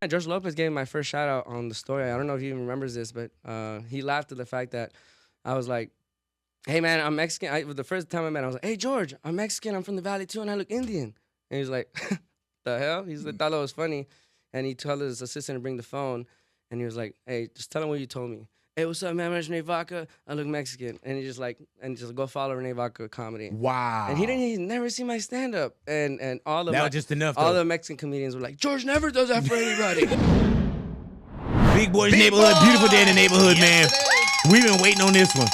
George Lopez gave me my first shout out on the story. I don't know if he even remembers this, but he laughed at the fact that I was like, "Hey man, I'm Mexican." The first time I met him, I was like, "Hey George, I'm Mexican. I'm from the Valley too, and I look Indian." And he was like, "The hell?" Thought it was funny, and he told his assistant to bring the phone, and he was like, "Hey, just tell him what you told me." "Hey, what's up, man? My name's Rene Vaca. I look Mexican," and he just go follow Rene Vaca comedy. Wow. And he never seen my stand up, and all the that was just enough. all though. the Mexican comedians were like, "George never does that for anybody." Big Boy's neighborhood, beautiful day in the neighborhood, man. We've been waiting on this one.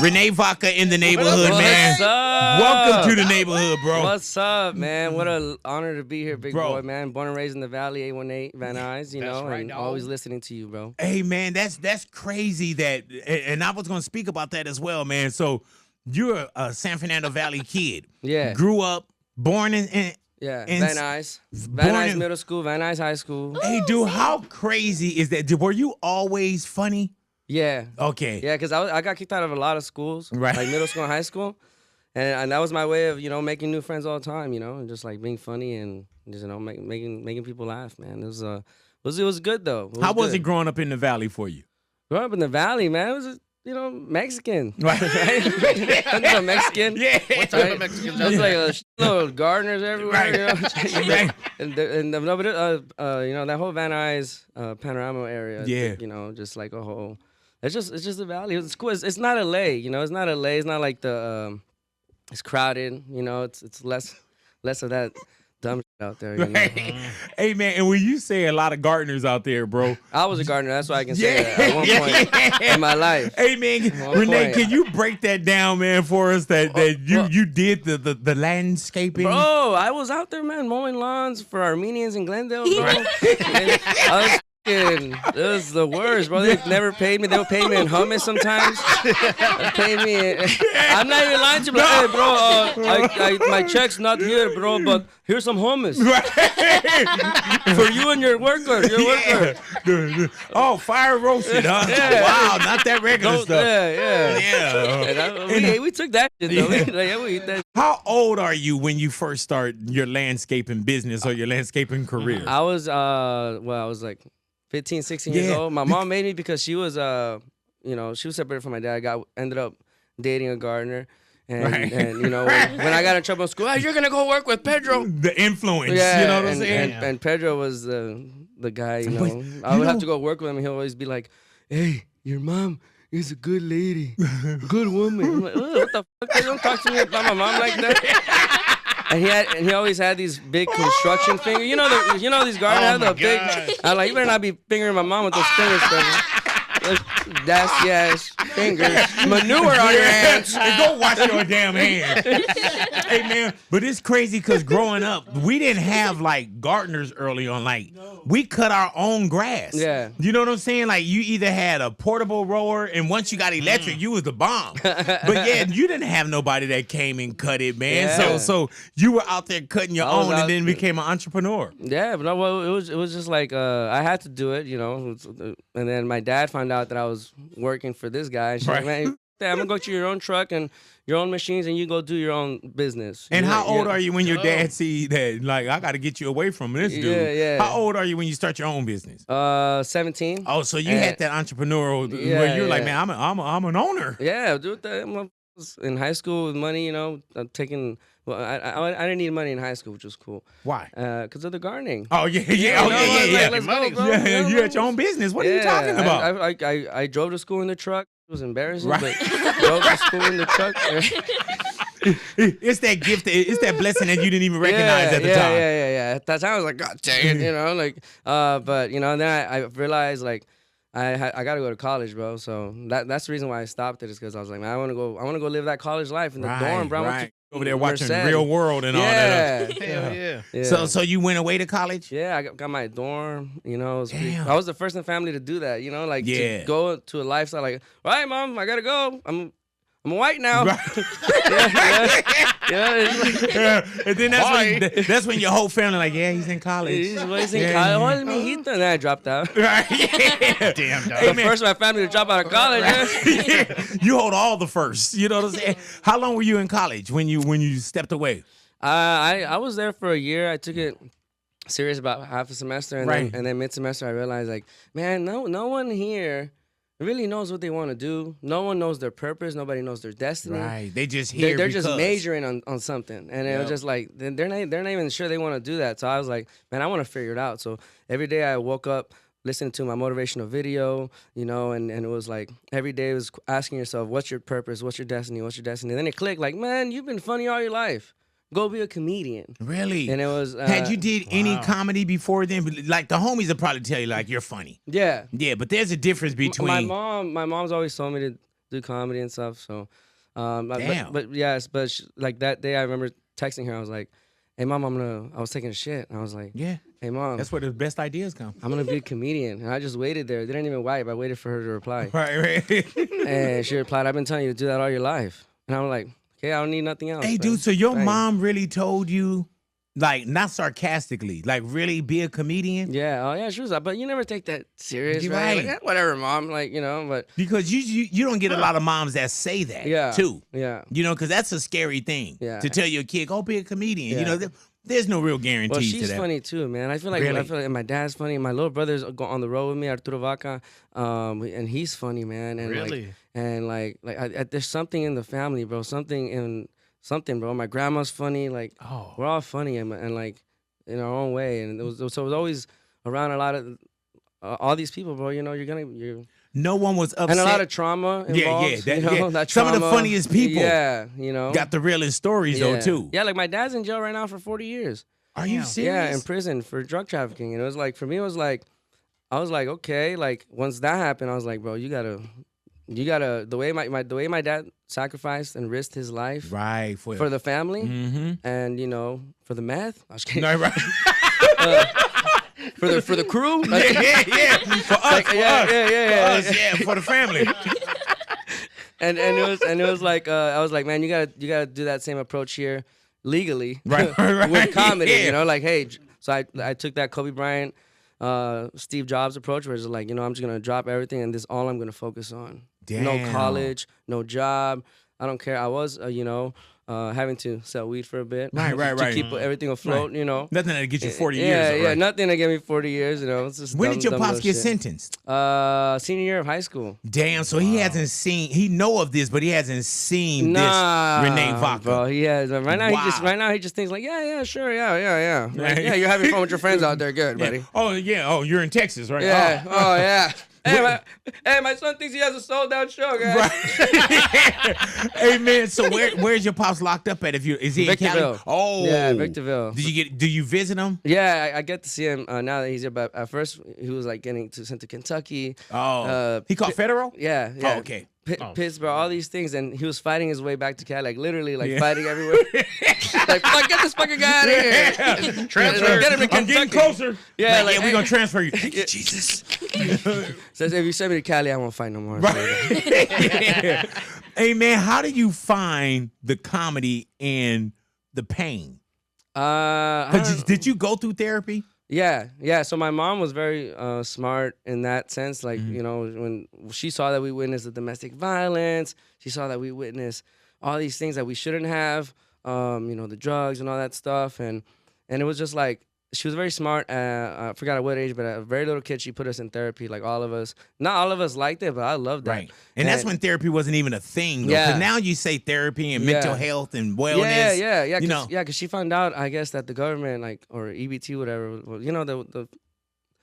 Rene Vaca in the neighborhood, man. What's up? Welcome to the neighborhood, bro. What's up, man? What an honor to be here, big Bro. boy, man. Born and raised in the Valley, 818 Van Nuys, you know, right, and dog. always listening to you, bro. Hey, man, that's crazy that, and I was going to speak about that as well, man. So you're a San Fernando Valley kid. Yeah. Grew up, born in Yeah, and Van Nuys. Van born Nuys in- Middle School, Van Nuys High School. Hey, dude, how crazy is that? Were you always funny? Yeah. Okay. Yeah, because I got kicked out of a lot of schools, Right. like middle school and high school. And that was my way of, you know, making new friends all the time, you know, and just like being funny and just, you know, making people laugh, man. It was good though. How was good. it growing up in the Valley for you? Growing up in the Valley, man, it was, you know, Mexican. Right. I'm a Mexican. Yeah. What type of Mexicans There's out like there? a little gardeners everywhere, Right. you know. Right. And no, but you know, that whole Van Nuys panorama area, Yeah. you know, just like a whole. It's just the Valley. It's cool. It's not LA, you know. It's not LA. It's not like the. It's crowded, you know. It's less of that dumb shit out there. You know? Right. Hey, man, and when you say a lot of gardeners out there, bro. I was a gardener. That's why I can say that at one point in my life. Hey, man, One Rene, point. can you break that down, man, for us? That you did the landscaping. Bro, I was out there, man, mowing lawns for Armenians in Glendale, bro. And I was fucking, it was the worst, bro. They never paid me. They would pay me in hummus sometimes. They paid me. I'm not even lying to you, but hey, bro, my check's not here, bro, but here's some hummus for you and your worker. Oh, fire roasted, huh? Yeah. Wow, not that regular stuff. Yeah. Yeah. And we took that shit, though. We eat that. How old are you when you first start your landscaping business or your landscaping career? I was like 15, 16 years Yeah. old. My mom made me because she was you know, she was separated from my dad. Ended up dating a gardener. And, Right. and you know, when I got in trouble in school, hey, you're gonna go work with Pedro. The influence, Yeah, you know what I'm and, saying? and Pedro was the guy, you know. But, I you would have know- to go work with him. He'll always be like, "Hey, your mom is a good lady, good woman." I'm like, "Oh, what the fuck? Don't talk to me about my mom like that." And he always had these big construction fingers. You know these gardeners have the big. I'm like, you better not be fingering my mom with those fingers, brother. That's yes, fingers, manure on your hands. Hey, go wash your damn hands. Hey, man, but it's crazy because growing up, we didn't have like gardeners early on. Like, we cut our own grass. Yeah. You know what I'm saying? Like, you either had a portable rower, and once you got electric, you was the bomb. But yeah, you didn't have nobody that came and cut it, man. Yeah. So you were out there cutting your I was own and out then there. became an entrepreneur. Yeah, but no, well, it was just like I had to do it, you know. And then my dad found out that I was working for this guy. She's like, Right. man, I'm gonna go to your own truck and your own machines, and you go do your own business. And You how know, old yeah. are you when your dad see that? Like, I got to get you away from this dude. Yeah. How old are you when you start your own business? 17. Oh, so you had that entrepreneurial where you're like, yeah. man, I'm an owner. Yeah, dude. I was in high school with money, you know, taking. Well, I didn't need money in high school, which was cool. Why? Because of the gardening. Oh yeah. Oh You yeah, know, yeah, yeah. Let's Money. go, bro. Yeah, You you know, at your own business. What are you talking about? I drove to school in the truck. It was embarrassing, Right. but drove to school in the truck. It's that gift. It's that blessing that you didn't even recognize at the time. Yeah. At that time, I was like, God dang it, you know, like, but you know, and then I realized like, I got to go to college, bro. So that's the reason why I stopped it, is because I was like, man, I want to go live that college life in the dorm, bro. I went Right. to Over there watching Merced. Real World and all that. Yeah. Hell yeah. Yeah. So you went away to college? Yeah, I got my dorm, you know. Damn. I was the first in the family to do that, you know, like Yeah. to go to a lifestyle like, all right, mom, I gotta go. I'm white now. Right. Yeah. And then that's when your whole family like, yeah, he's in college. He's in Yeah. college. What, mijito? And then I dropped out. Right. Yeah. Damn, dog. The first of my family to drop out of college. Yeah. Yeah. You hold all the first. You know what I'm saying? How long were you in college when you stepped away? I was there for a year. I took it serious about half a semester, and Right. then mid semester I realized like, man, no one here really knows what they want to do. No one knows their purpose. Nobody knows their destiny. Right. They just here They're because. just majoring on something, and it was just like they're not even sure they want to do that. So I was like, man, I want to figure it out. So every day I woke up listening to my motivational video, you know, and it was like every day it was asking yourself, what's your purpose? What's your destiny? What's your destiny? And then it clicked like, man, you've been funny all your life. Go be a comedian. Really? And it was had you did any comedy before then? Like the homies will probably tell you like you're funny. Yeah. Yeah, but there's a difference between my mom's always told me to do comedy and stuff. So, Damn. but yes, like that day I remember texting her. I was like, hey mom, I was taking a shit. And I was like, Yeah. hey mom, That's where the best ideas come. I'm gonna be a comedian. And I just waited there. They didn't even wipe. I waited for her to reply. Right. And she replied, I've been telling you to do that all your life. And I'm like, okay, I don't need nothing else. Hey, man. dude, so your Thanks. mom really told you, like, not sarcastically, like, really be a comedian? Yeah, oh yeah, she was like, but you never take that serious, You're right? right. Like, whatever, mom, like, you know, but Because you don't get a lot of moms that say that, yeah, too. yeah. You know, because that's a scary thing. Yeah. To tell your kid, go be a comedian. You Yeah. know, there's no real guarantee Well, to she's that. funny too, man. I feel like Really? my dad's funny. My little brother's go on the road with me, Arturo Vaca, and he's funny, man. And Really? there's something in the family, bro. Something, bro. My grandma's funny. Like, we're all funny and like in our own way. And it was always around a lot of all these people, bro. You know, you're No one was upset. and a lot of trauma involved. Yeah. You know, that Some of the trauma. funniest people Yeah, you know. got the realest stories, though, too. Yeah, like my dad's in jail right now for 40 years. Are you serious? Yeah, in prison for drug trafficking. And it was like, for me, it was like, I was like, okay, like once that happened, I was like, bro, you gotta, the way my dad sacrificed and risked his life Right. for the family Mm-hmm. and, you know, for the meth. I was kidding. No, right. For the crew. yeah. For us, for us, yeah. for the family. And it was like I was like, man, you gotta do that same approach here legally, Right. with comedy. Yeah. You know, like, hey, so I took that Kobe Bryant, Steve Jobs approach, where it's like, you know, I'm just gonna drop everything and this is all I'm gonna focus on. No Damn. college, no job. I don't care. I was, you know, having to sell weed for a bit, Right. to keep everything afloat. You know. Nothing that'll get you 40 Yeah, years. yeah, Right? nothing to get me 40 years. You know, it's just When dumb, did your dumb pops little get shit. sentenced? Senior year of high school. Damn, so he hasn't seen, he know of this, but he hasn't seen Nah, this Rene Vaca. bro. He has. Right now, Wow. he just thinks like, yeah, sure, yeah. Like, Right. yeah, you're having fun with your friends out there. Good, buddy. Yeah. Oh, you're in Texas, right? Yeah. Oh. Oh, yeah. Hey, my son thinks he has a sold out show, guys. Right. Hey man, so where's your pops locked up at? Is he in Cali? Victorville. Oh, Yeah, Victorville. Do you visit him? Yeah, I get to see him now that he's here. But at first, he was like getting sent to Kentucky. Oh, he caught federal? Yeah. Oh, okay. Pittsburgh, all these things, and he was fighting his way back to Cali, like literally, like fighting everywhere. Like, fuck, get this fucking guy out of here. Transfer. Get him to I'm getting Kentucky. closer. Yeah, Like, like, we're gonna transfer you. Thank you, Yeah. Jesus. Says if you send me to Cali, I won't fight no more. Yeah. Hey man, how did you find the comedy and the pain? Did you go through therapy? Yeah. So my mom was very smart in that sense. Like, Mm-hmm. you know, when she saw that we witnessed the domestic violence, she saw that we witnessed all these things that we shouldn't have, you know, the drugs and all that stuff. And it was just like, she was very smart. I forgot at what age, but at a very little kid, she put us in therapy, like all of us. Not all of us liked it, but I loved that. Right. And that's when therapy wasn't even a thing. Though, Yeah. 'cause now you say therapy and mental health and wellness. Yeah. You know. Because she found out, I guess, that the government, like, or EBT, whatever, well, you know, the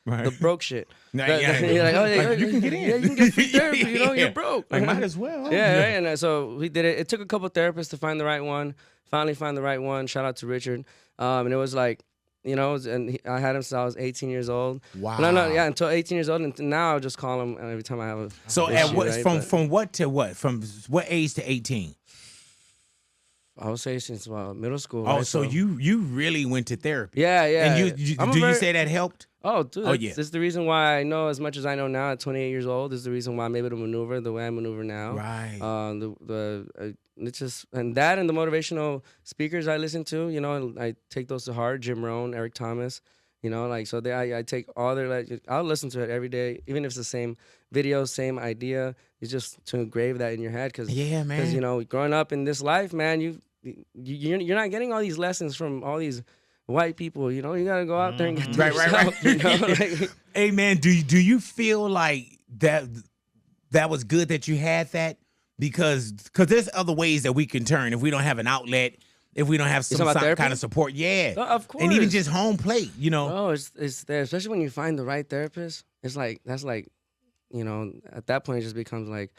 Right. broke shit. Nah, You're like, oh, yeah, Like, you can get in. Yeah, you can get free therapy. You know, Yeah. you're broke. Like, might as well. Yeah, right. And so we did it. It took a couple therapists to find the right one. Finally found the right one. Shout out to Richard. And it was like, you know, I had him since I was 18 years old. Wow. No, until 18 years old. And now I'll just call him every time I have a So issue, at what right? from what to what? From what age to 18? I would say since middle school. Oh, right? so you really went to therapy. Yeah. And you say that helped? Oh, dude, Oh, yeah. this is the reason why I know as much as I know now at 28 years old. This is the reason why I'm able to maneuver the way I maneuver now. Right. It's just, and that and the motivational speakers I listen to, you know, I take those to heart. Jim Rohn, Eric Thomas, you know, like, so I take all their, like, I'll listen to it every day, even if it's the same video, same idea. It's just to engrave that in your head. Yeah, man. Because, you know, growing up in this life, man, you're not getting all these lessons from all these white people. You know, you gotta go out there and get to Right. yourself. You know? Like, Hey man, do you feel like that was good that you had that? Because there's other ways that we can turn if we don't have an outlet, if we don't have some kind of support. Yeah, of course. And even just home plate, you know. Oh, it's there, especially when you find the right therapist. It's like that's like, you know, at that point it just becomes like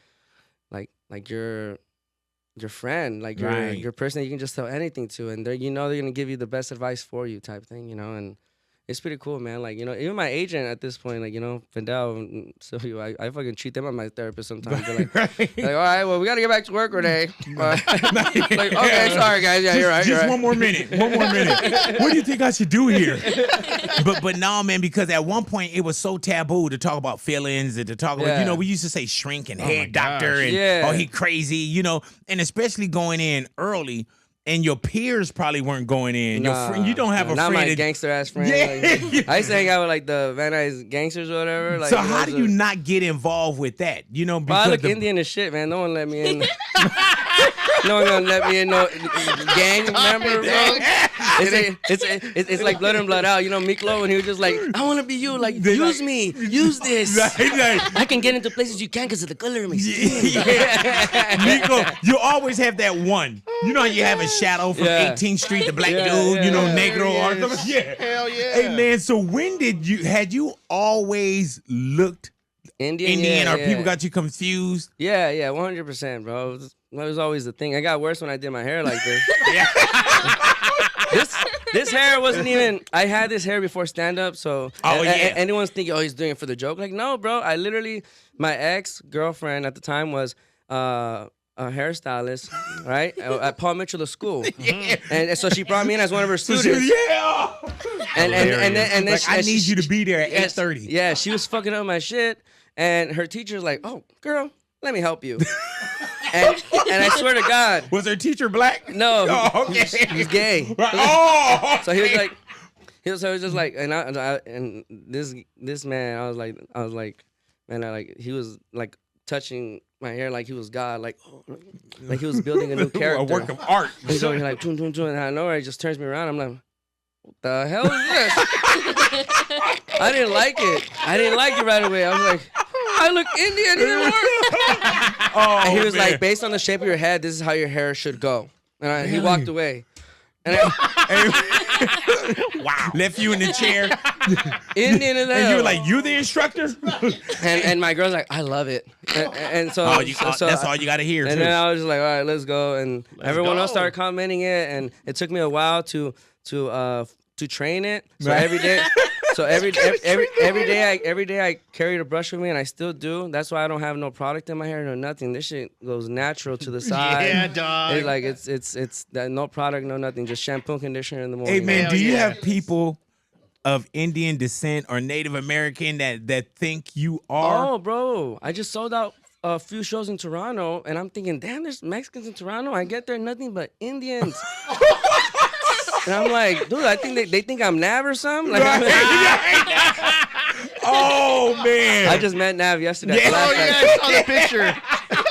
your friend, like your person that you can just tell anything to, and they're gonna give you the best advice for you, type thing, you know. And it's pretty cool, man. Like, you know, even my agent at this point, like, you know, Fidel and Silvio, I fucking treat them as my therapist sometimes. They're like, like, all right, well, we got to get back to work, Rene. Like, okay, sorry, guys. Yeah, you're right. Just one more minute. What do you think I should do here? But no, man, because at one point it was so taboo to talk about feelings and to talk about, you know, we used to say shrink and head doctor and, he crazy, you know, and especially going in early. And your peers probably weren't going in. Your friend, you don't have a friend. Not my gangster ass friend. Yeah. Like, I used to hang out with like the Van Nuys gangsters or whatever. Like, so how do you not get involved with that? You know, because I look Indian as shit, man. No one let me in. No one gonna let me in no gang member, bro. It's like blood in, blood out. You know, Miklo, and he was just like, I want to be you. Like, use me. Use this. I can get into places you can't because of the color of my skin. Miklo, you always have that one. You know how you have a shadow from 18th Street, the black dude, you know, Negro or something? Yeah. Hell yeah. Hey, man, so when had you always looked Indian or people got you confused? Yeah, 100%, bro. That was always the thing. I got worse when I did my hair like this. This hair wasn't even. I had this hair before stand-up, so anyone's thinking, oh, he's doing it for the joke. Like, no, bro. I literally, my ex-girlfriend at the time was a hairstylist, right, at Paul Mitchell School, and so she brought me in as one of her students. And then like, I need you to be there at 8:30. Yeah, she was fucking up my shit, and her teacher's like, oh, girl, let me help you. And I swear to God, was her teacher black? No, he was gay. Oh, so he was like, he was just like, and this man, I was like, man, he was like touching my hair like he was God, like he was building a new character, a work of art. And so he's like, and I know he just turns me around. I'm like, what the hell is this? I didn't like it right away. I was like, I look Indian anymore. And he was like, based on the shape of your head, this is how your hair should go. And he walked away. And wow. Left you in the chair. Indian as hell. And you were like, you the instructor? and my girl's like, I love it. And so, that's all you got to hear. And then I was just like, all right, let's go. And everyone else started commenting it. And it took me a while to train it. So every day. So every day I carried a brush with me, and I still do. That's why I don't have no product in my hair, no nothing. This shit goes natural to the side. Yeah, dog. It's like it's no product, no nothing, just shampoo and conditioner in the morning. Hey man, do you have people of Indian descent or Native American that think you are? Oh, bro, I just sold out a few shows in Toronto, and I'm thinking, damn, there's Mexicans in Toronto. I get there, nothing but Indians. And I'm like, dude, I think they think I'm Nav or something. Like, oh man! I just met Nav yesterday. Yeah. Oh yeah, I saw the picture.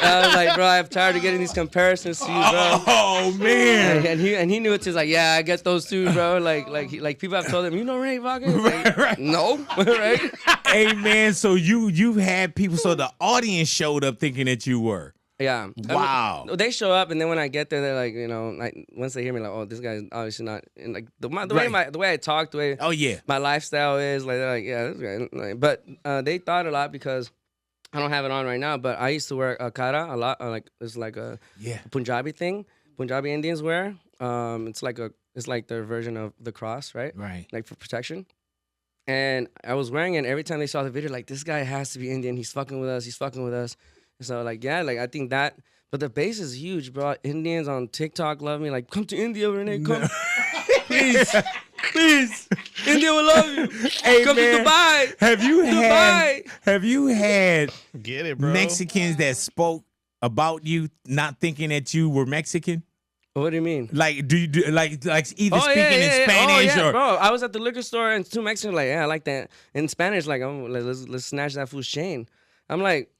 I was like, bro, I'm tired of getting these comparisons to you, bro. Oh man! And he knew it. He's like, yeah, I get those too, bro. Like people have told him, you know Rene Vaca? Like, right. No, right? Hey man, so you've had people, so the audience showed up thinking that you were. Yeah. Wow. I mean, they show up, and then when I get there, they're like, you know, like once they hear me, like, oh, this guy's obviously not. And like the way I talk, the way my lifestyle is, like, they're like, yeah, this guy. Like, but they thought a lot because I don't have it on right now, but I used to wear a kara a lot. Like it's like a Punjabi thing. Punjabi Indians wear. It's like their version of the cross, right? Right. Like for protection. And I was wearing it, and every time they saw the video, like, this guy has to be Indian. He's fucking with us. So, like, yeah, like, I think that, but the base is huge, bro. Indians on TikTok love me. Like, come to India, Rene, come. Please. India will love you. Hey, come man, to Dubai. Have you had Get it, bro. Mexicans that spoke about you not thinking that you were Mexican? What do you mean? Like, do you like either speaking in Spanish or? Bro, I was at the liquor store and two Mexicans like, yeah, I like that. In Spanish, like, let's snatch that fool's chain. I'm like,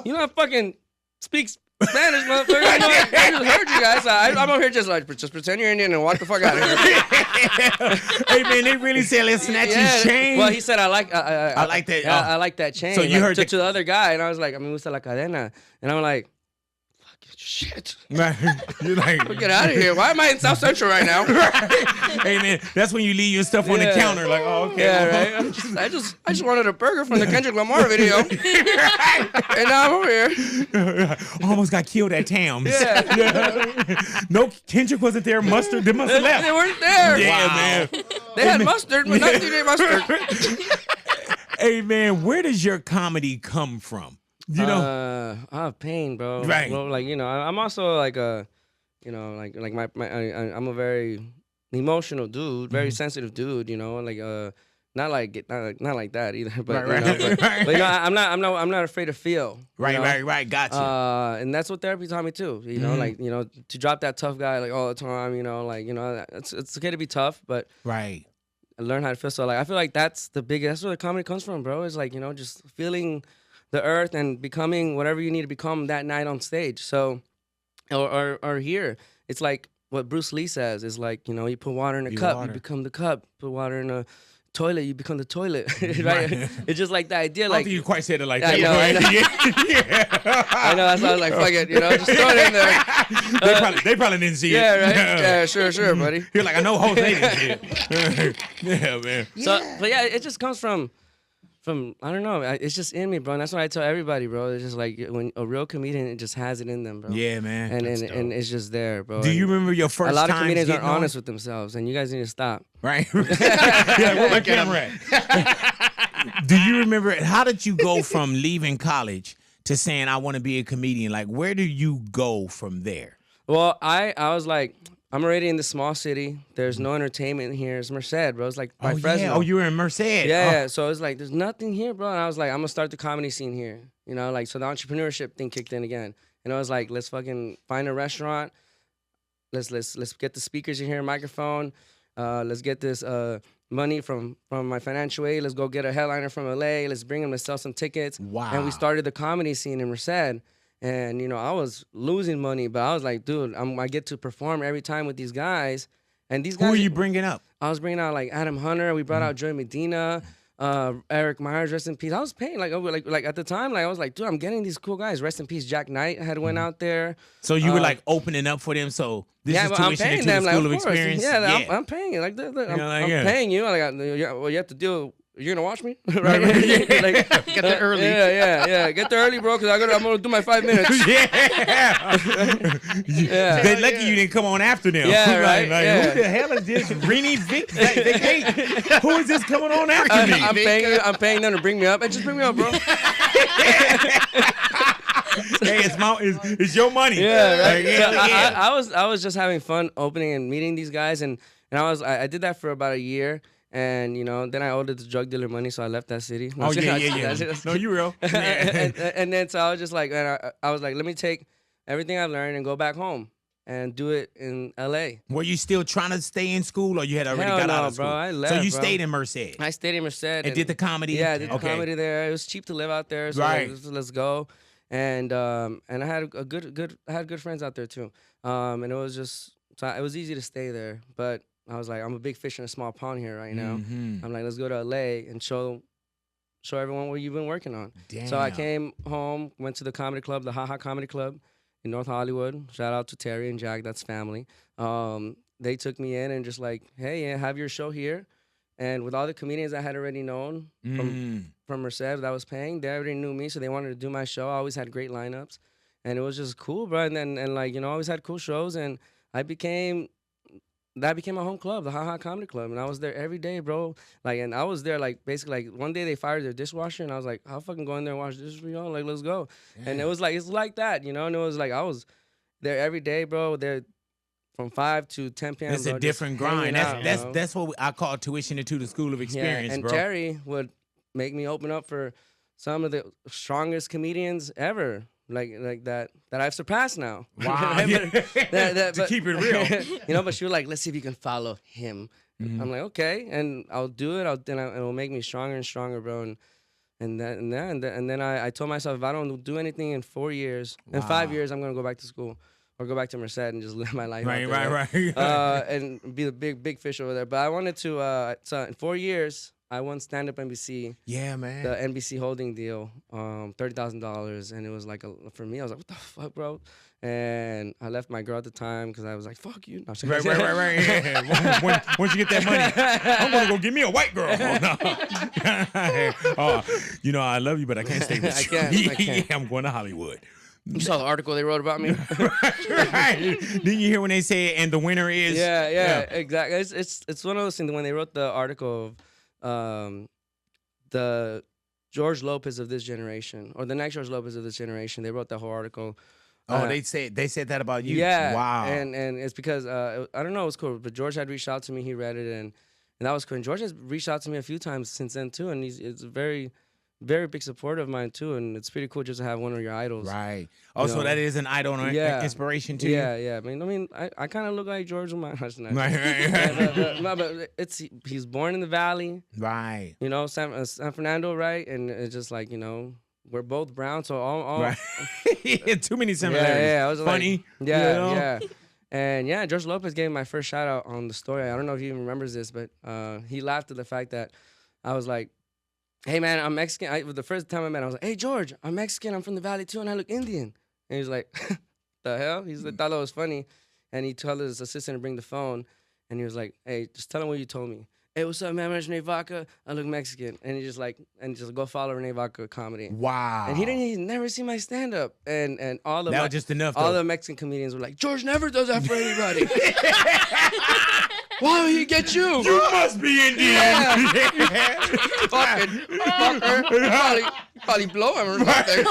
you know, I fucking speaks Spanish, motherfucker. I just heard you guys. I'm over here just pretend you're Indian and walk the fuck out of here. Hey, man, they really say let's snatch his chain. Well, he said, I like that. I like that chain. So you heard to the other guy, and I was like, me gusta la cadena. And I'm like, shit. You're like, get out of here. Why am I in South Central right now? Hey, man, that's when you leave your stuff on the counter. Like, oh, okay. Yeah, right. I just wanted a burger from the Kendrick Lamar video. And now I'm over here. Almost got killed at Tams. Yeah. No, Kendrick wasn't there. Mustard, they must have left. They weren't there. Yeah, man. They had mustard, but not today mustard. Hey, man, where does your comedy come from? You know, I have pain, bro. Right. Well, like, I'm also like I'm a very emotional dude, very sensitive dude. Like not like that either. But but I'm not afraid to feel. Right. Gotcha. And that's what therapy taught me too. Like to drop that tough guy like all the time. It's okay to be tough, but right. Learn how to feel. So like I feel like that's where the comedy comes from, bro. It's like just feeling the earth and becoming whatever you need to become that night on stage. So, or here, it's like what Bruce Lee says is like, you put water in a cup, you become the cup. Put water in a toilet, you become the toilet. Right? It's just like the idea. Like, I don't think you quite said it like that. I know. I know. That's why I was like, fuck it, just throw it in there. They probably didn't see it. Yeah, right. Yeah, sure, buddy. You're like, I know Jose didn't see it. Yeah, man. So, but yeah, it just comes from I don't know. It's just in me, bro. And that's what I tell everybody, bro. It's just like when a real comedian, it just has it in them, bro. Yeah, man. And it's just there, bro. Do you remember your first time? A lot of comedians aren't honest with themselves, and you guys need to stop. Right. Yeah, where my camera at? Do you remember? How did you go from leaving college to saying I want to be a comedian? Like, where do you go from there? Well, I was like, I'm already in the small city. There's no entertainment here. It's Merced, bro. It's like by Fresno. Yeah. Oh, you were in Merced. Yeah. So it's like, there's nothing here, bro. And I was like, I'm going to start the comedy scene here. So the entrepreneurship thing kicked in again. And I was like, let's fucking find a restaurant. Let's get the speakers in here, microphone. Let's get this money from my financial aid. Let's go get a headliner from LA. Let's bring him to sell some tickets. Wow. And we started the comedy scene in Merced. And, I was losing money, but I was like, dude, I get to perform every time with these guys. And these guys. Who are you bringing up? I was bringing out like Adam Hunter. We brought out Joey Medina, Eric Myers, rest in peace. I was paying like at the time, like I was like, dude, I'm getting these cool guys. Rest in peace, Jack Knight had went out there. So you were like opening up for them. So this is tuition I'm paying into them, the School like, of Experience. Yeah, I'm paying it. Like, I'm paying you. Like, well, you have to deal. You're gonna watch me, right? Like, get there early. Yeah. Get there early, bro, because I'm gonna do my 5 minutes. Yeah. They're lucky you didn't come on after them. Yeah, right. Who the hell is this? Rene Vaca? Who is this coming on after me? I'm paying them to bring me up, and just bring me up, bro. Hey, it's your money. Yeah, right. So I was just having fun opening and meeting these guys, and I did that for about a year. And, then I owed the drug dealer money, so I left that city. No, yeah. No, you real. and then so I was just like, I was like, let me take everything I've learned and go back home and do it in L.A. Were you still trying to stay in school, or you had already got out of school? Bro, I left, so you stayed in Merced? I stayed in Merced. And did the comedy? Yeah, I did the comedy there. It was cheap to live out there, so right. Let's go. And I had good friends out there too. And it was just, so it was easy to stay there, but I was like, I'm a big fish in a small pond here right now. Mm-hmm. I'm like, let's go to LA and show everyone what you've been working on. Damn. So I came home, went to the comedy club, the Ha Ha Comedy Club in North Hollywood. Shout out to Terry and Jack, that's family. They took me in and just like, hey, have your show here. And with all the comedians I had already known from Merced that I was paying, they already knew me, so they wanted to do my show. I always had great lineups, and it was just cool, bro. And like, always had cool shows, and that became my home club, the Ha Ha Comedy Club, and I was there every day, bro. Like, and I was there, like, basically, like, one day they fired their dishwasher, and I was like, I'll fucking go in there and wash dishes for y'all, like, let's go. Yeah. And it was like, it's like that, and it was like, I was there every day, bro, there from 5 to 10 p.m. It's a different grind. That's what I call tuition into the School of Experience, and bro. Terry would make me open up for some of the strongest comedians ever. Like that I've surpassed now. Wow. To keep it real. But she was like, let's see if you can follow him. Mm-hmm. I'm like, okay, and I'll do it. It'll make me stronger and stronger, bro. And then I told myself, if I don't do anything in 4 years, in 5 years, I'm gonna go back to school or go back to Merced and just live my life. Right. And be the big fish over there. But I wanted to. So in 4 years, I won StandUp NBC. Yeah, man. The NBC holding deal, $30,000, and it was like for me, I was like, what the fuck, bro? And I left my girl at the time because I was like, fuck you. No, Right. Yeah. Once you get that money, I'm gonna go get me a white girl. Oh, no. I love you, but I can't stay with you. I can't. Yeah, I'm going to Hollywood. You saw the article they wrote about me? Right. Didn't you hear when they say, and the winner is? Yeah, exactly. It's one of those things when they wrote the article of the George Lopez of this generation, or the next George Lopez of this generation. They wrote that whole article. Oh, they said that about you. Yeah. Wow. And it's because I don't know, it was cool. But George had reached out to me. He read it, and that was cool. And George has reached out to me a few times since then too, and it's a very, very big supporter of mine too. And it's pretty cool just to have one of your idols. Right. Oh, so that is an idol or inspiration to you. Yeah. I mean, I kind of look like George with my Right. but he's born in the Valley. Right. San Fernando, right? And it's just like we're both brown, so all right. Too many similarities. Yeah. I was funny. Like, yeah. And yeah, George Lopez gave me my first shout out on the story. I don't know if he even remembers this, but he laughed at the fact that I was like, hey man, I'm Mexican. The first time I met him, I was like, hey George, I'm Mexican. I'm from the Valley too, and I look Indian. And he was like, the hell? He thought that was funny. And he told his assistant to bring the phone. And he was like, hey, just tell him what you told me. Hey, what's up, man? My name's Rene Vaca. I look Mexican. And he just go follow Rene Vaca comedy. Wow. And he'd never seen my stand-up. And all the that was just enough. All the Mexican comedians were like, George never does that for anybody. Why would he get you? You must be Indian. Yeah. Fucking fucker. Probably blow him or something.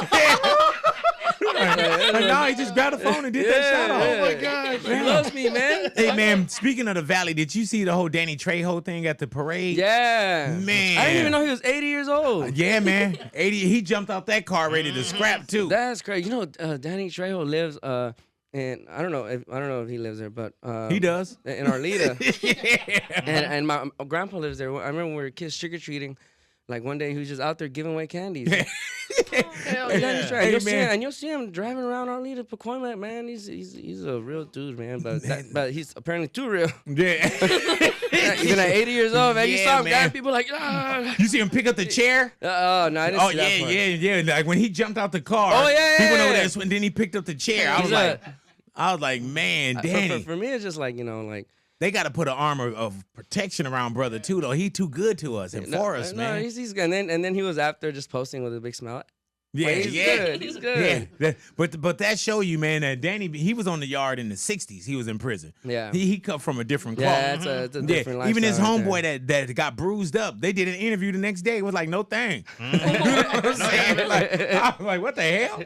No, he just grabbed the phone and did that shout out. Oh my God. He loves me, man. Hey man, speaking of the Valley, did you see the whole Danny Trejo thing at the parade? Yeah. Man. I didn't even know he was 80 years old. Yeah, man. 80. He jumped out that car ready to scrap too. That's crazy. Danny Trejo lives and I don't know if he lives there, but he does. In Arleta. Yeah. And my grandpa lives there. I remember when we were kids trick-or-treating. Like one day he was just out there giving away candies. Hell yeah. And you'll see him driving around Arleta, Pacoima, man. He's a real dude, man. But he's apparently too real. Yeah. Even at 80 years old, man. You saw him guide people like, You see him pick up the chair? Oh, no, I didn't see that part. Yeah. Like when he jumped out the car. Oh, yeah. He went over there and then he picked up the chair. I was like, man, Danny. For me, it's just like, like. They got to put an armor of protection around brother too, though. He too good to us and for us, man. No, he's good. And then he was after just posting with a big smile. Yeah, he's good. He's good. Yeah, but that show you, man, that Danny, he was on the yard in the '60s. He was in prison. Yeah, he come from a different cloth. Yeah, it's a different lifestyle. Even his homeboy that got bruised up, they did an interview the next day. It was like, no thing. You know what I'm saying? I was like, what the hell?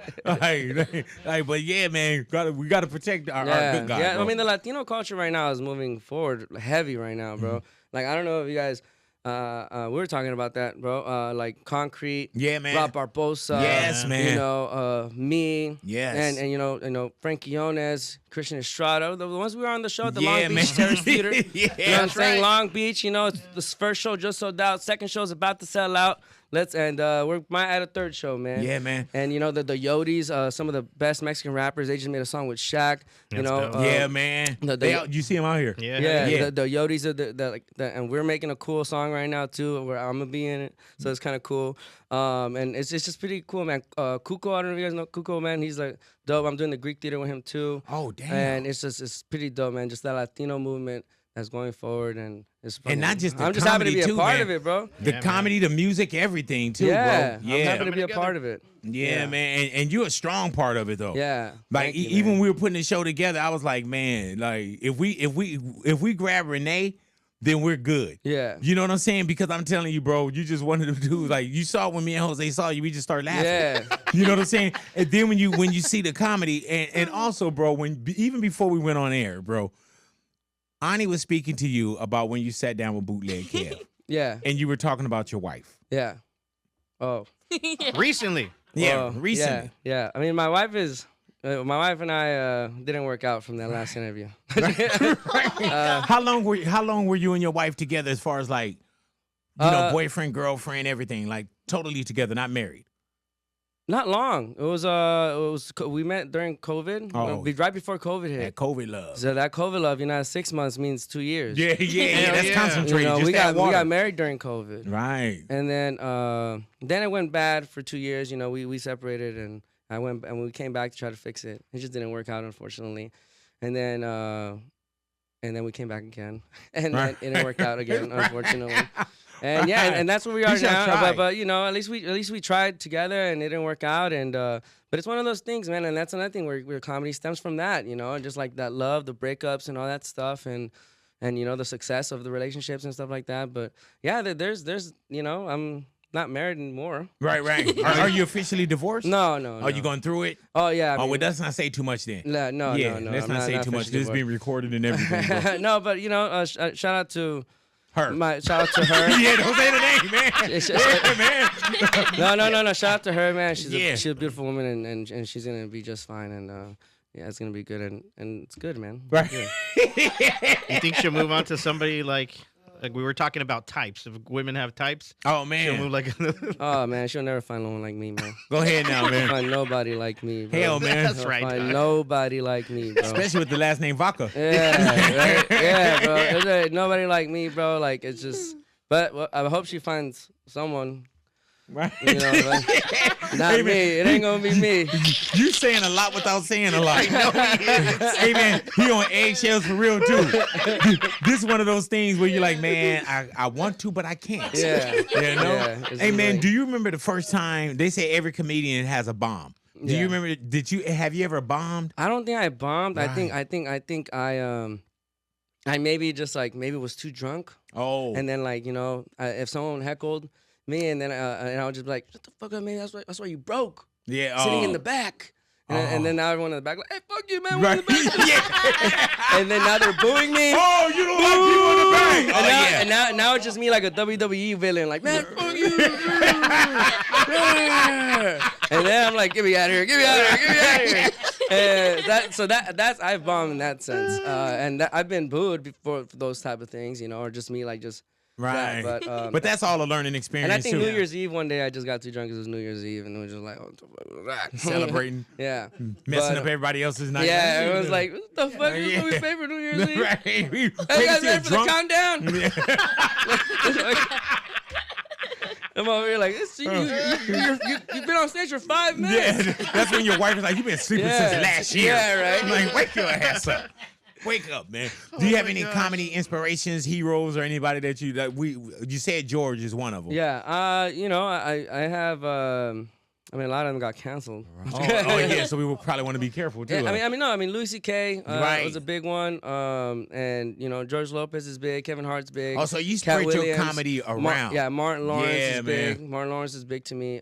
But yeah, man, we got to protect our good guys. Yeah, bro. I mean the Latino culture right now is moving forward heavy right now, bro. Like I don't know if you guys. We were talking about that, bro. Like Concrete, yeah, man. Rob Barbosa, yes, man. Me, yes, and Frankie Yones, Christian Estrada, the ones we were on the show at the Long Beach Terrace Theater. Yeah, you know what I'm saying? Long Beach, it's the first show just sold out. Second show's about to sell out. We're might add a third show, man. Yeah, man. And the Yodis, some of the best Mexican rappers, they just made a song with Shaq. Yeah, man. You see them out here. Yeah. The Yodis are and we're making a cool song right now too, where I'm gonna be in it. So it's kind of cool. And it's just pretty cool, man. Cuco, I don't know if you guys know Cuco, man. He's like dope. I'm doing the Greek theater with him too. Oh, damn. And it's pretty dope, man. Just that Latino movement that's going forward, and it's funny. And not just the I'm just happy to be a part of it, bro. The comedy, the music, everything too, bro. Yeah, I'm happy to be a part of it. Yeah, man, and you're a strong part of it though. Yeah, like even when we were putting the show together, I was like, man, like if we grab Rene, then we're good. Yeah, you know what I'm saying? Because I'm telling you, bro, you just wanted to do like you saw when me and Jose saw you, we just started laughing. Yeah, you know what I'm saying? And then when you see the comedy, and also, bro, even before we went on air, bro. Ani was speaking to you about when you sat down with Bootleg Kev. Yeah. And you were talking about your wife. Yeah. Oh. Recently. Yeah, recently. Yeah. I mean, my wife and I didn't work out from that last interview. How long were you and your wife together as far as like You know, boyfriend, girlfriend, everything, like totally together, not married. Not long. It was we met during COVID. Oh. Right before COVID hit. That COVID love. So that COVID love, 6 months means 2 years. Yeah. That's concentrated. we got married during COVID. Right. And then it went bad for 2 years. We separated, and we came back to try to fix it. It just didn't work out, unfortunately. And then we came back again, and then it didn't work out again, unfortunately. And and that's where we are now. But at least we tried together, and it didn't work out. And but it's one of those things, man. And that's another thing where comedy stems from that, and just like that love, the breakups, and all that stuff, and the success of the relationships and stuff like that. But yeah, there's I'm not married anymore. Right. Are you officially divorced? No. Are you going through it? Oh yeah. Well, let's not say too much then. No. Let's not say too much. This is being recorded and everything. No, but shout out to her. Shout out to her. Yeah, don't say the name, man. No. Shout out to her, man. She's a beautiful woman, and she's gonna be just fine, and it's gonna be good, and it's good, man. Right. You think she'll move on to somebody like we were talking about types? If women have types, oh man, she'll move like. Oh man, she'll never find no one like me, man. Go ahead now, man. Find nobody like me, bro. Hell, man. That's right. Find nobody like me, bro. Especially with the last name Vaca. Yeah, right? Yeah, bro. There's nobody like me, bro. Like it's just. But I hope she finds someone. Right. Not me. It ain't gonna be me. You saying a lot without saying a lot. I know he is. Hey man, he on eggshells for real too. This is one of those things where you're like, man, I want to, but I can't. Yeah. Hey man, do you remember the first time they say every comedian has a bomb? Do you remember? Have you ever bombed? I don't think I bombed. Right. I think I maybe just maybe was too drunk. Oh. And then if someone heckled me, and then and I would just be like, shut the fuck up, man. That's why you broke. Yeah. Sitting in the back. And then now everyone in the back like, hey, fuck you, man. We're in the back. And then now they're booing me. Oh, you don't like people in the back. And now it's just me like a WWE villain, like, man, fuck you. And then I'm like, get me out of here. That's I've bombed in that sense. And I've been booed before for those type of things, or just me just. Right, that, but that's all a learning experience. And I think too. New Year's Eve one day I just got too drunk because it was New Year's Eve, and it was just like, what the fuck was that? Celebrating, messing up everybody else's night. Yeah, everyone's like, what the fuck is my favorite New Year's Eve? Right. Hey, you guys ready for the countdown? I'm over here like, you've been on stage for 5 minutes. Yeah, that's when your wife is like, you've been sleeping since last year. Yeah, right. I'm like, wake your ass up. Wake up, man. Do you have any comedy inspirations, heroes, or anybody that you said George is one of them? Yeah, I have. A lot of them got canceled. Yeah, so we would probably want to be careful too. Yeah, Louis C.K. Right. was a big one. And George Lopez is big. Kevin Hart's big. Oh, so you spread your comedy around. Martin Lawrence is big. Man. Martin Lawrence is big to me.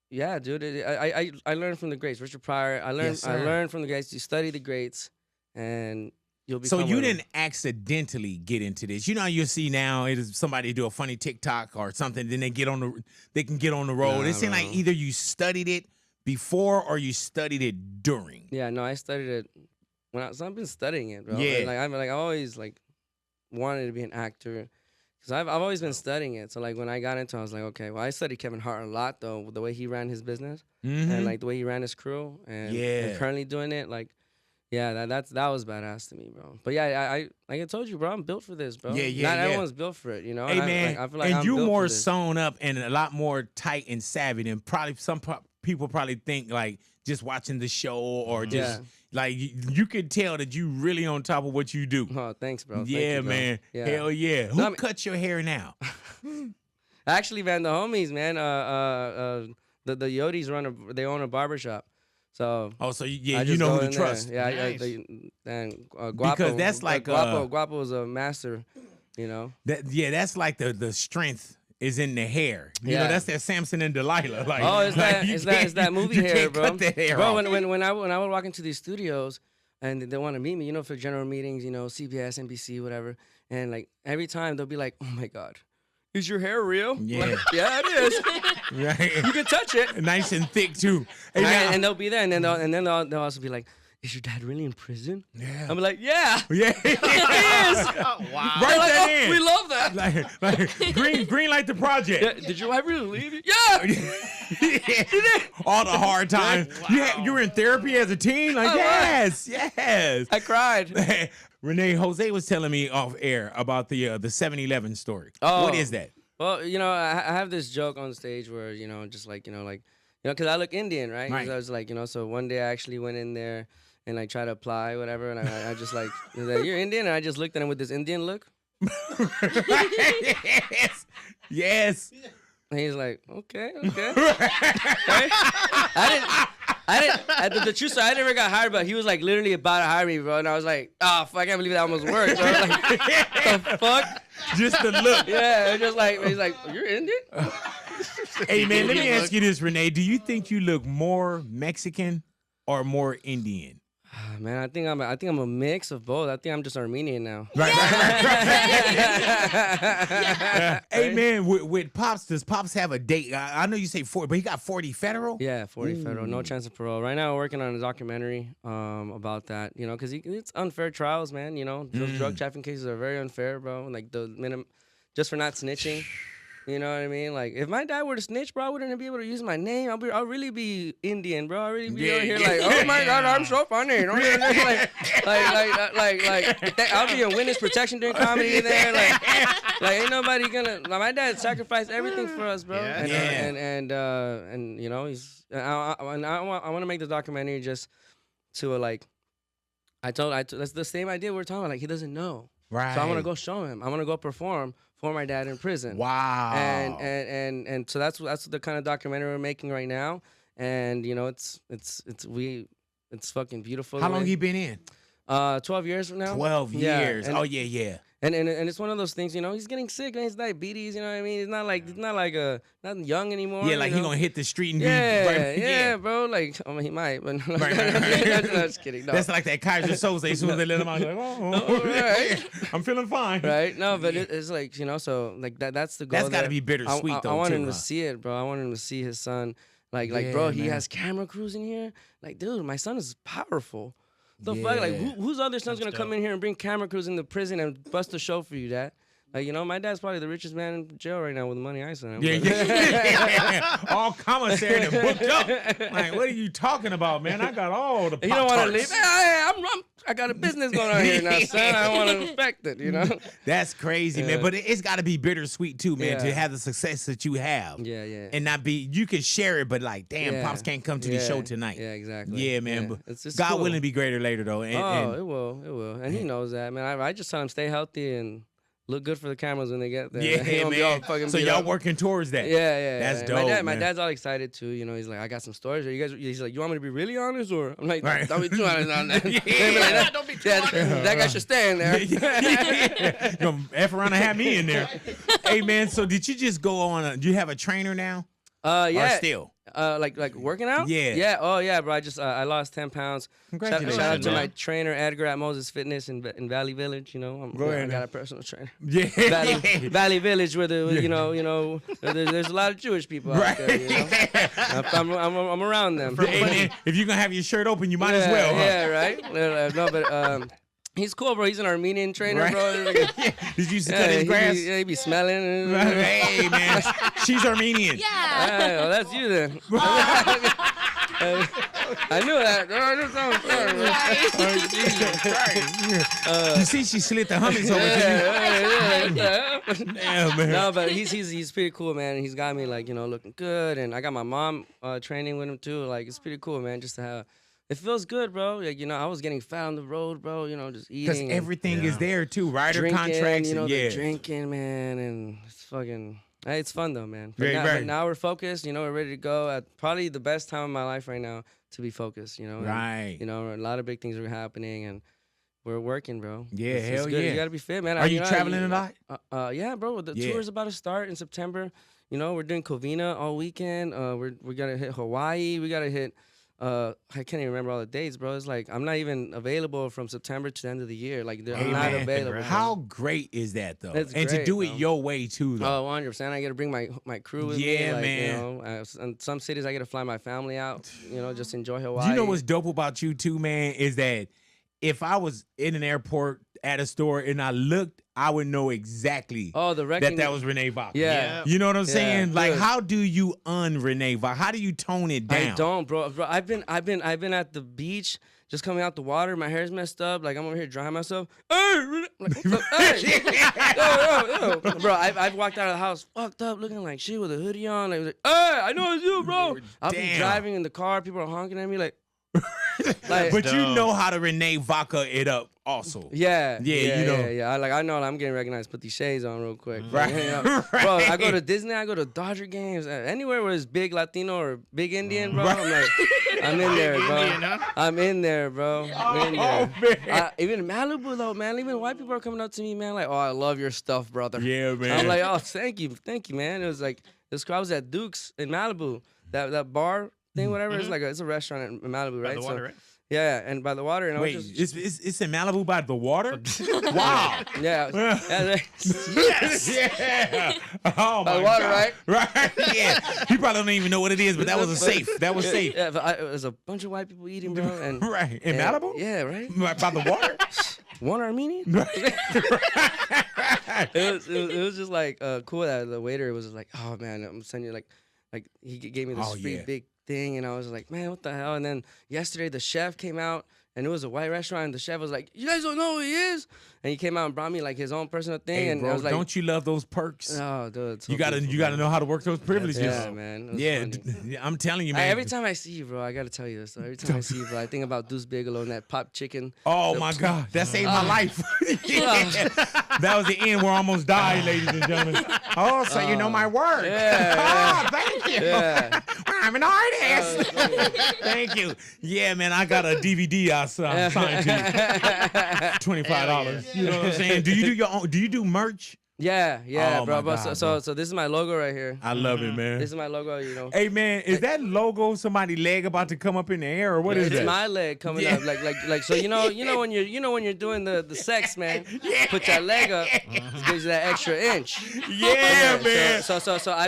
Yeah, dude. I learned from the greats. Richard Pryor. I learned from the greats. You study the greats, and you'll be. So you didn't accidentally get into this. You know how you see now it is somebody do a funny TikTok or something, then they can get on the road. It seems like either you studied it before or you studied it during. Yeah, no, I studied it I've been studying it, bro. Yeah. And I always wanted to be an actor. Because I've always been studying it. So when I got into it, I was like, okay, well, I studied Kevin Hart a lot though, the way he ran his business and the way he ran his crew and currently doing it, that was badass to me, bro. But yeah, I told you, bro, I'm built for this, bro. Not everyone's built for it, Hey, man, I feel like and I'm you built more for this. sewn up and a lot more tight and savvy than probably people probably think just watching the show or just you could tell that you really on top of what you do. Oh, thanks, bro. Yeah, Thank you, bro. man. Yeah. Hell yeah. Who cuts your hair now? Actually, man, the homies, man, the Yodis they own a barbershop. So you know who to trust. There. Yeah, Nice. Guapo, because that's Guapo is a master, that's like the strength is in the hair. You know, that's that Samson and Delilah. It's that movie hair, bro. Cut the hair bro, off. when I would walk into these studios and they want to meet me, for general meetings, CBS, NBC, whatever, and every time they'll be like, "Oh my God, is your hair real?" Yeah, yeah, it is. Right. You can touch it. Nice and thick too. And they'll be there, and then they'll also be like, is your dad really in prison? Yeah. I'm like, yeah. Yeah. He is. Wow. Write Like, that oh, in. we love that. Like green light the project. Yeah, did your wife really leave you? Yeah. All the hard times. Wow. You were in therapy as a teen? Like, yes. I cried. Renee, Jose was telling me off air about the 7-Eleven story. Oh. What is that? Well, I have this joke on stage where, just like, because I look Indian, right? 'Cause Right. I was like, so one day I actually went in there and I tried to apply, whatever, and I just like, he was like, you're Indian? And I just looked at him with this Indian look. Yes. Yes. And he's like, okay. Right? The truth is, I never got hired, but he was like literally about to hire me, bro. And I was like, oh, fuck, I can't believe that almost worked. So I was like, the fuck? Just the look. Yeah, just like, he's like, you're Indian? Hey, man, let me ask you this, Renee. Do you think you look more Mexican or more Indian? Man, I think I'm a mix of both. I think I'm just Armenian now. Right. Hey, man, with Pops, does Pops have a date? I know you say 40, but he got 40 federal? Yeah, 40 federal, no chance of parole. Right now, we're working on a documentary about that, because it's unfair trials, man. Those drug trafficking cases are very unfair, bro. Like the minimum, just for not snitching. You know what I mean? Like, if my dad were to snitch, bro, I wouldn't be able to use my name. I'll really be Indian, bro. I'll really be over here like, oh my God, I'm so funny. I'll be in witness protection during comedy there. Like ain't nobody gonna. Like, my dad sacrificed everything for us, bro. Yeah. And he's. I want to make the documentary just to that's the same idea we're talking about. Like, he doesn't know. Right. So I want to go show him. I want to go perform for my dad in prison. Wow. And so that's the kind of documentary we're making right now. And it's fucking beautiful. How long he been in? 12 years from now. 12 years. And, yeah. And it's one of those things, he's getting sick, and he's diabetes, you know what I mean? It's not not young anymore. Yeah, like he gonna hit the street and yeah, bro. Like, I mean, he might, but no, just kidding. No. That's like that Kaiser Soze. As soon as they let him out, like, right. I'm feeling fine. Right? No, but it's like, so like that's the goal. That's got to be bittersweet, though. I want him to see it, bro. I want him to see his son. Like, bro, he has camera crews in here. Like, dude, my son is powerful. The fuck? Like, whose other son's gonna come in here and bring camera crews in the prison and bust a show for you, Dad? Like, my dad's probably the richest man in jail right now with the money I sent him. Yeah. All commissary and booked up. Like, what are you talking about, man? I got all the Pop-Tarts. You don't want to leave. Hey, I got a business going on here now, son. I don't want to affect it, That's crazy, man. But it's got to be bittersweet, too, man, to have the success that you have. Yeah. And not be, you can share it, but like, damn, Pops can't come to the show tonight. Yeah, exactly. Yeah, man. But it's God cool. willing to be greater later, though. And it will. And he knows that, man. I just tell him stay healthy and look good for the cameras when they get there. Yeah, man. So y'all working towards that. Yeah. That's dope, My dad's all excited too. He's like, I got some stories. He's like, you want me to be really honest, or I'm like, right. Don't be too honest on that. Don't be too honest. That guy should stay in there. You gonna F around and have me in there. Hey, man. So did you just go on? Do you have a trainer now? Yeah. Or still? Like working out? Yeah. Yeah. Oh yeah, bro. I just I lost 10 pounds. Congratulations. Shout out to man. my trainer Edgar at Moses Fitness in Valley Village. I got a personal trainer. Yeah. Valley Village, where there's a lot of Jewish people out there. I'm around them. If you're gonna have your shirt open, you might as well. Huh? Yeah, right. No, but he's cool, bro. He's an Armenian trainer, Right. bro. Did you used to cut his grass? He be smelling. Hey, man. She's Armenian. Yeah. Well, that's you then. I knew that. You see, she slid the hummus over to you. Damn, man. No, but he's pretty cool, man. He's got me looking good, and I got my mom training with him too. Like, it's pretty cool, man. Just to have. It feels good, bro. Like, I was getting fat on the road, bro. Just eating. Because everything is there too. Rider drinking, contracts. the drinking, man, and it's fucking. It's fun though, man. But Right. now we're focused. We're ready to go at probably the best time of my life right now to be focused. Right. And, a lot of big things are happening, and we're working, bro. Yeah, It's hell good. yeah. You gotta be fit, man. Are you traveling a lot? Yeah, bro. The tour's about to start in September. We're doing Covina all weekend. We gotta hit Hawaii. We gotta hit I can't even remember all the dates, bro. It's like I'm not even available from September to the end of the year. Like I'm not available. How great is that though? It's and great, to do it bro. your way too, though. Oh, 100%. I get to bring my crew with me. Yeah, like, man. You know, in some cities I get to fly my family out. You know, just enjoy Hawaii. You know what's dope about you too, man, is that if I was in an airport at a store and I looked, I would know exactly that was Rene Vaca. Yeah. You know what I'm saying? Like, good. how do you Rene Vaca? How do you tone it down? I don't, bro. I've been at the beach, just coming out the water. My hair's messed up. Like I'm over here drying myself. Hey, like, hey. Yo. Bro, I've walked out of the house fucked up, looking like shit with a hoodie on. Like, hey, I know it's you, bro. I'll be driving in the car. People are honking at me like. But you know how to Rene Vaca it up also. Yeah. You know. Yeah. I know I'm getting recognized. Put these shades on real quick. Right. You know? Bro, I go to Disney, I go to Dodger games, anywhere where it's big Latino or big Indian, bro. I'm like, I'm in there, bro. I'm in there, bro. I'm in there. Man. Even Malibu, though, man. Even white people are coming up to me, man, like, oh, I love your stuff, brother. Yeah, man. I'm like, oh, thank you, man. It was like, I was at Duke's in Malibu, that bar thing, whatever. It's like it's a restaurant in Malibu, right? By the water, right? Yeah, and by the water. And wait, I was just, it's in Malibu by the water? Wow. Yeah. Yes. Yeah. Oh, By my the water, God. right? Right. Yeah. You probably don't even know what it is, but that was safe. That was safe. Yeah, but there's a bunch of white people eating, bro. And Right. In Malibu? Yeah, right. By the water? One Armenian. It was just like cool that the waiter was just like, oh man, I'm sending you like he gave me this free big thing, and I was like, man, what the hell? And then yesterday the chef came out, and it was a white restaurant, and the chef was like, you guys don't know who he is? And he came out and brought me like his own personal thing, Hey, and bro, I was like, don't you love those perks? Oh, dude, You gotta know how to work those privileges. Yeah, man. Yeah, I'm telling you, man. Every time I see you, bro, I gotta tell you this. Every time I see you, bro, I think about Deuce Bigelow and that pop chicken. Oh my God, that saved my life. That was the end where I almost died, ladies and gentlemen. Oh, so you know my work. Yeah. Oh, thank you. Yeah. I'm an artist. Thank you. Yeah, man, I got a DVD I signed to you. $25. You know what I'm saying? Do you do your own? Do you do merch? Yeah, Oh, bro. my But God, so this is my logo right here. I love it, man. This is my logo, you know. Hey, man, is that logo somebody's leg about to come up in the air, or what is It's that? my leg coming up, like. So you know when you're doing the sex, man. Put your leg up, it gives you that extra inch. Yeah, man. So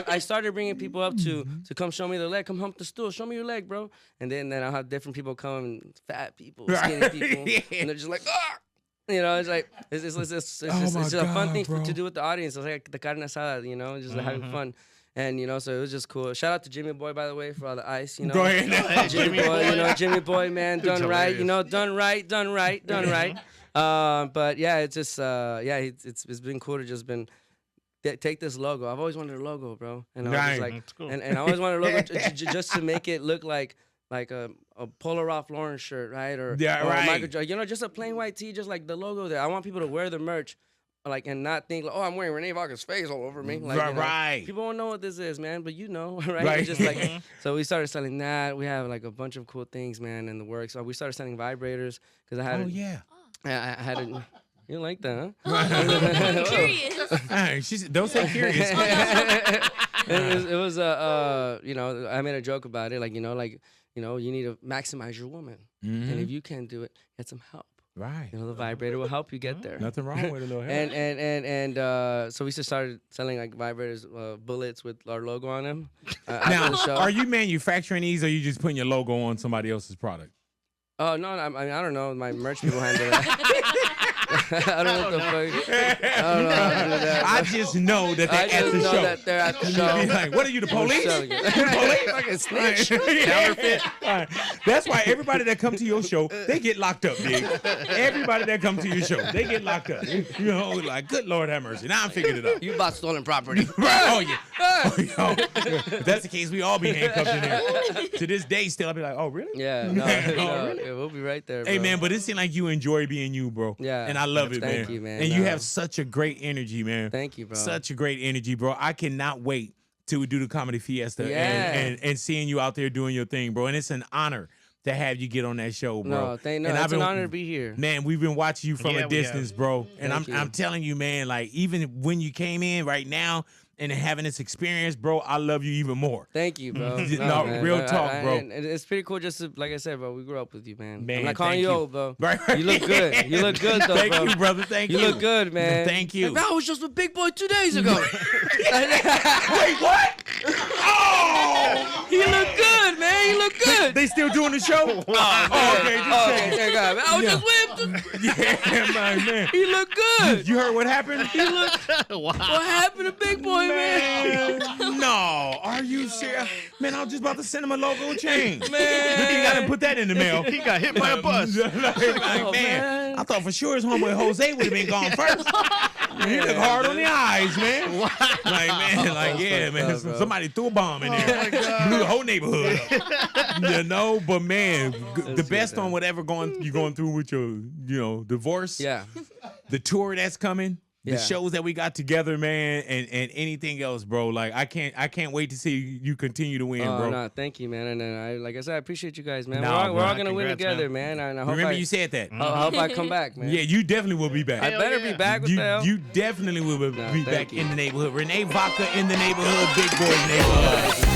I started bringing people up to come show me their leg. Come hump the stool. Show me your leg, bro. And then I'll have different people come, fat people, skinny people, and they're just like, ah. You know, it's like it's just a fun thing to do with the audience. It's like the carne asada, you know, just having fun. And you know, so it was just cool. Shout out to Jimmy Boy, by the way, for all the ice. You know, Go ahead. Jimmy Boy, you know, Jimmy Boy, man, done right. You know, done right. But yeah, it's just it's been cool to just take this logo. I've always wanted a logo, bro, and I was just like, cool. and I always wanted a logo just to make it look like a Polar Ralph Lauren shirt, right? Or right. Michael Jordan, you know, just a plain white tee, just like the logo there. I want people to wear the merch, like, and not think, like, oh, I'm wearing Rene Vaca's face all over me. Like, you know, right. People won't know what this is, man, but you know, right? Right. It's just like, so we started selling that. We have like a bunch of cool things, man, in the works. So we started selling vibrators because I had. Oh yeah. I had a. You don't like that, huh? I'm curious. Hey, don't say curious. It was you know, I made a joke about it, like, you know, you need to maximize your woman, and if you can't do it, get some help. Right. You know, the vibrator will help you get there. Nothing wrong with a little help. And so we just started selling like vibrators, bullets with our logo on them. Now, are you manufacturing these, or are you just putting your logo on somebody else's product? Oh no, I mean, I don't know. My merch people handle that. I don't know what the fuck. I don't know how to do that. I just know that they're at the know show. that they're at the show. Be like, what are you, the police? selling You it. the police? Fucking snitch. Counterfeit. Right. That's why everybody that come to your show, they get locked up, big. Everybody that come to your show, they get locked up. You know, like, good Lord have mercy. Now I'm figuring it out. You bought stolen property. Right. Oh, yeah. Oh, yo. If that's the case, we all be handcuffed in there. To this day, still, I'll be like, oh, really? Yeah, no, really? yeah, we'll be right there, bro. Hey, man, but it seems like you enjoy being you, bro. Yeah. And I love it, man. Thank you, man. And you have such a great energy, man. Thank you, bro. Such a great energy, bro. I cannot wait to do the Comedy Fiesta and seeing you out there doing your thing, bro. And it's an honor to have you get on that show, bro. No, and it's an honor to be here. Man, we've been watching you from a distance, bro. And Thank you. I'm telling you, man, like, even when you came in right now, and having this experience, bro, I love you even more. Thank you, bro. No, man. real talk, bro. And it's pretty cool just to, like I said, bro, we grew up with you, man. Man, I'm not calling thank you you. old, bro. Right. You look good. You look good, though, Thank bro. you, brother. Thank you. You look good, man. Thank you. Like, I was just with Big Boy 2 days ago. Wait, what? Oh! He look good, man. He look good. They still doing the show? Oh, okay, just okay, checking. thank God, man. I was just with him. Yeah, man. He look good. You heard what happened? He look. What happened to Big Boy, man? No, are you serious? Man, I was just about to send him a logo change. Man. Good thing I didn't put that in the mail. He got hit by a bus. Man, I thought for sure his homeboy Jose would have been gone first. He look hard on the eyes, man. Like, man, like, yeah, man. Bro. Somebody threw a bomb in there. Blew the whole neighborhood up. You know, but man, the best on whatever you're going through with your, divorce. Yeah. The tour that's coming. The Yeah. shows that we got together, man, and anything else, bro. Like I can't wait to see you continue to win, bro. No, thank you, man. And like I said, I appreciate you guys, man. Nah, we're all bro. gonna win Congrats, together, man. And I hope Remember you said that. I hope I come back, man. Yeah, you definitely will be back. I better be back with You, the hell. you definitely will be Nah, back thank you. in the neighborhood. Rene Vaca in the neighborhood, Big Boy neighborhood.